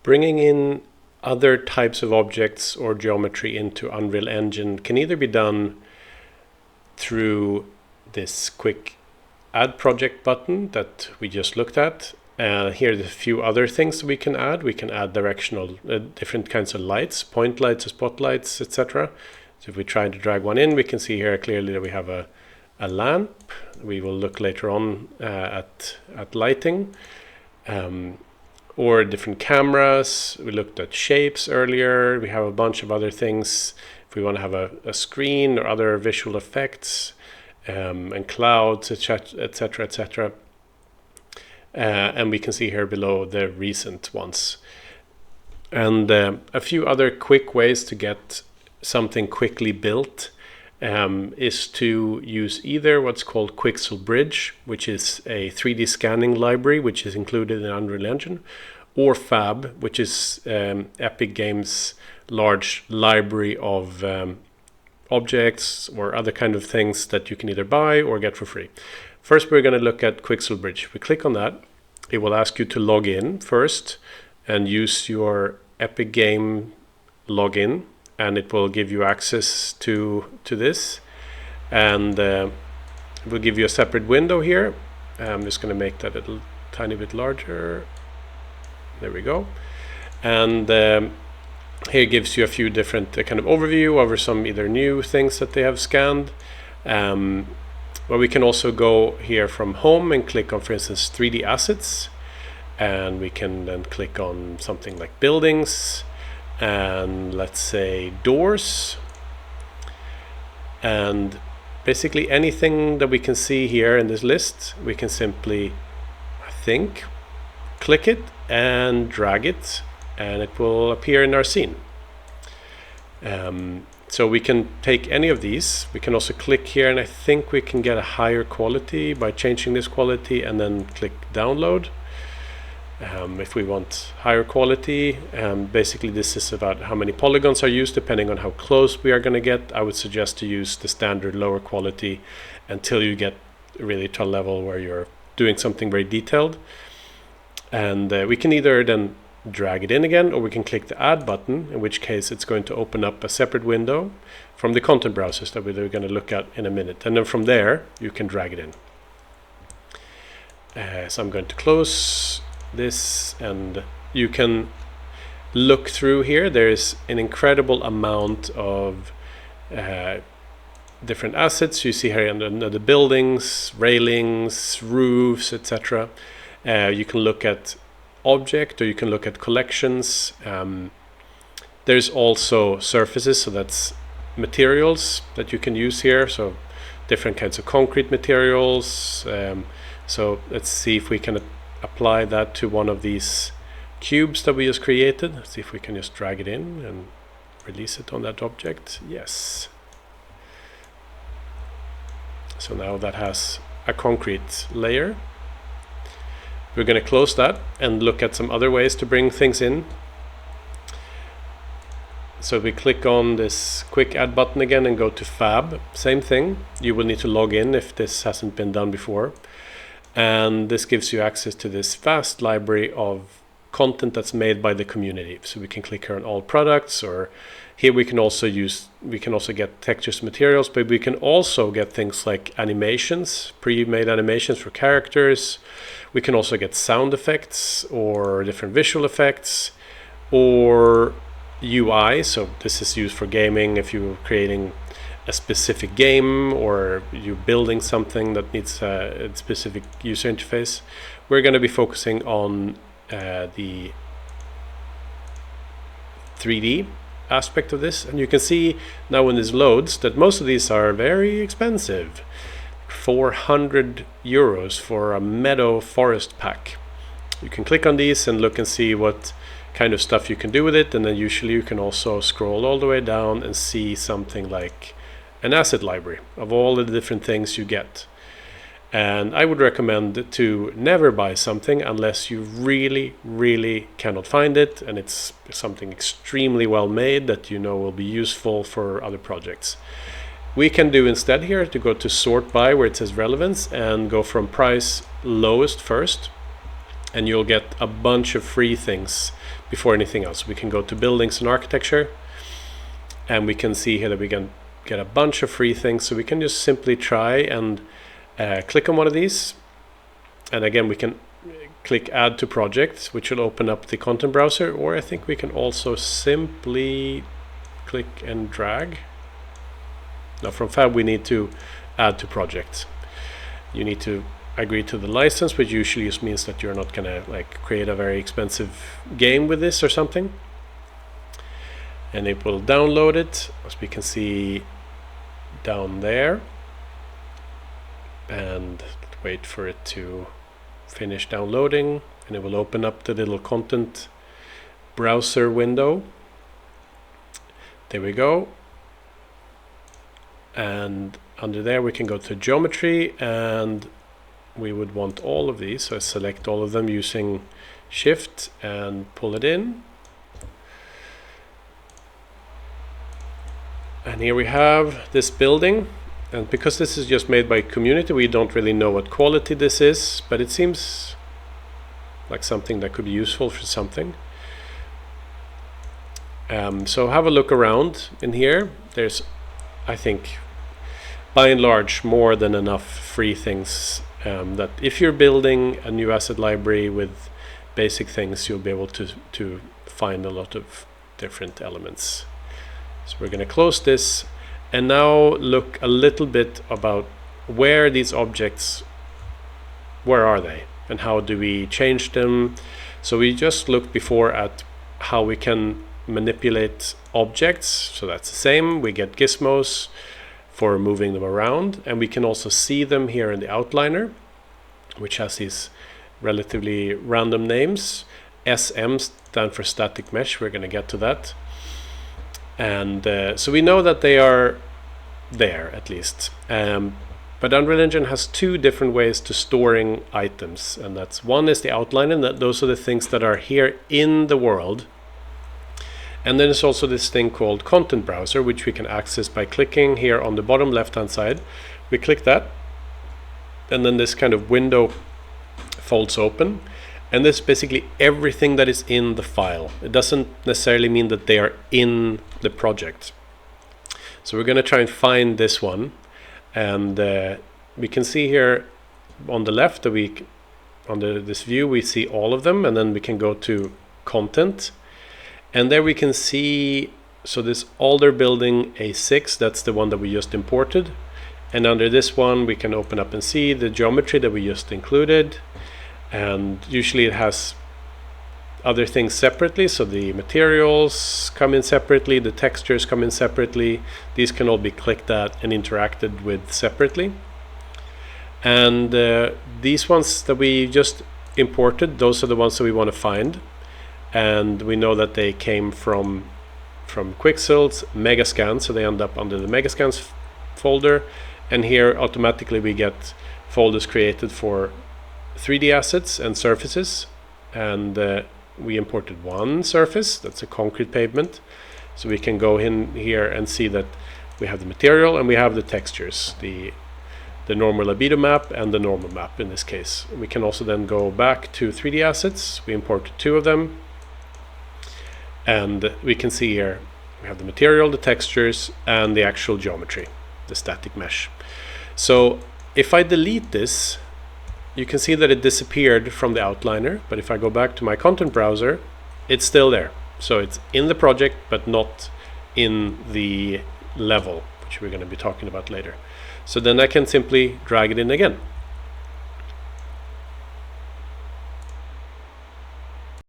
Bringing in other types of objects or geometry into Unreal Engine can either be done through this quick add project button that we just looked at. Here's a few other things we can add. We can add directional, different kinds of lights, point lights, spotlights, etc. So if we try to drag one in, we can see here clearly that we have a lamp. We will look later on at lighting. Or different cameras. We looked at shapes earlier. We have a bunch of other things. If we want to have a screen or other visual effects, and clouds, etc., etc. And we can see here below the recent ones. And a few other quick ways to get something quickly built is to use either what's called Quixel Bridge, which is a 3D scanning library, which is included in Unreal Engine, or Fab, which is Epic Games' large library of objects or other kind of things that you can either buy or get for free. First, we're going to look at Quixel Bridge. We click on that. It will ask you to log in first and use your Epic Game login, and it will give you access to this, and it will give you a separate window here. I'm just going to make that a little tiny bit larger. There we go. And here gives you a few different kind of overview over some either new things that they have scanned. But we can also go here from home and click on, for instance, 3D assets, and we can then click on something like buildings, and let's say doors, and basically anything that we can see here in this list, we can simply, I think, click it and drag it, and it will appear in our scene. So we can take any of these. We can also click here, and I think we can get a higher quality by changing this quality and then click download. If we want higher quality, basically this is about how many polygons are used depending on how close we are going to get. I would suggest to use the standard lower quality until you get really to a level where you're doing something very detailed. And we can either then drag it in again, or we can click the add button, in which case it's going to open up a separate window from the content browsers that we're going to look at in a minute. And then from there you can drag it in. So I'm going to close this, and you can look through here. There's an incredible amount of different assets. You see here under the buildings, railings, roofs, etc. You can look at object, or you can look at collections. There's also surfaces, so that's materials that you can use here, so different kinds of concrete materials. So let's see if we can apply that to one of these cubes that we just created. Let's see if we can just drag it in and release it on that object. Yes. So now that has a concrete layer. We're going to close that and look at some other ways to bring things in. So we click on this quick add button again and go to Fab. Same thing. You will need to log in if this hasn't been done before. And this gives you access to this vast library of content that's made by the community. So we can click here on all products, or here we can also get textures, materials, but we can also get things like animations, pre-made animations for characters. We can also get sound effects or different visual effects, or UI. So this is used for gaming if you're creating a specific game or you're building something that needs a specific user interface. We're going to be focusing on the 3D aspect of this, and you can see now when this loads that most of these are very expensive. 400 euros for a meadow forest pack. You can click on these and look and see what kind of stuff you can do with it, and then usually you can also scroll all the way down and see something like an asset library of all the different things you get. And I would recommend to never buy something unless you really cannot find it and it's something extremely well made that you know will be useful for other projects. We can do instead here to go to sort by where it says relevance and go from price lowest first, and you'll get a bunch of free things before anything else. We can go to buildings and architecture, and we can see here that we can get a bunch of free things. So we can just simply try and click on one of these, and again we can click add to project, which will open up the content browser, or I think we can also simply click and drag. Now from Fab we need to add to project. You need to agree to the license, which usually just means that you're not gonna like create a very expensive game with this or something. And it will download it, as we can see down there, and wait for it to finish downloading, and it will open up the little content browser window. There we go. And under there we can go to geometry, and we would want all of these, so I select all of them using shift and pull it in. And here we have this building, and because this is just made by community, we don't really know what quality this is, but it seems like something that could be useful for something. So have a look around in here. There's, I think, by and large, more than enough free things that if you're building a new asset library with basic things, you'll be able to find a lot of different elements. So we're going to close this and now look a little bit about where these objects, where are they and how do we change them. So we just looked before at how we can manipulate objects, so that's the same. We get gizmos for moving them around, and we can also see them here in the outliner, which has these relatively random names. SM stand for static mesh, we're going to get to that. And so we know that they are there at least, but Unreal Engine has two different ways to storing items, and that's one is the outline, and those are the things that are here in the world. And then there's also this thing called content browser, which we can access by clicking here on the bottom left hand side. We click that, and then this kind of window folds open, and this is basically everything that is in the file. It doesn't necessarily mean that they are in the project. So we're going to try and find this one, and we can see here on the left that we, under this view, we see all of them, and then we can go to content, and there we can see, so this Alder building A6, that's the one that we just imported, and under this one we can open up and see the geometry that we just included. And usually it has other things separately, so the materials come in separately, the textures come in separately. These can all be clicked at and interacted with separately. And these ones that we just imported, those are the ones that we want to find. And we know that they came from Quixel's Megascan, so they end up under the Megascans folder. And here automatically we get folders created for 3D assets and surfaces, and we imported one surface, that's a concrete pavement, so we can go in here and see that we have the material and we have the textures, the normal albedo map and the normal map in this case. We can also then go back to 3D assets. We imported two of them, and we can see here we have the material, the textures, and the actual geometry, the static mesh. So if I delete this, you can see that it disappeared from the outliner, but if I go back to my content browser, it's still there. So it's in the project, but not in the level, which we're going to be talking about later. So then I can simply drag it in again.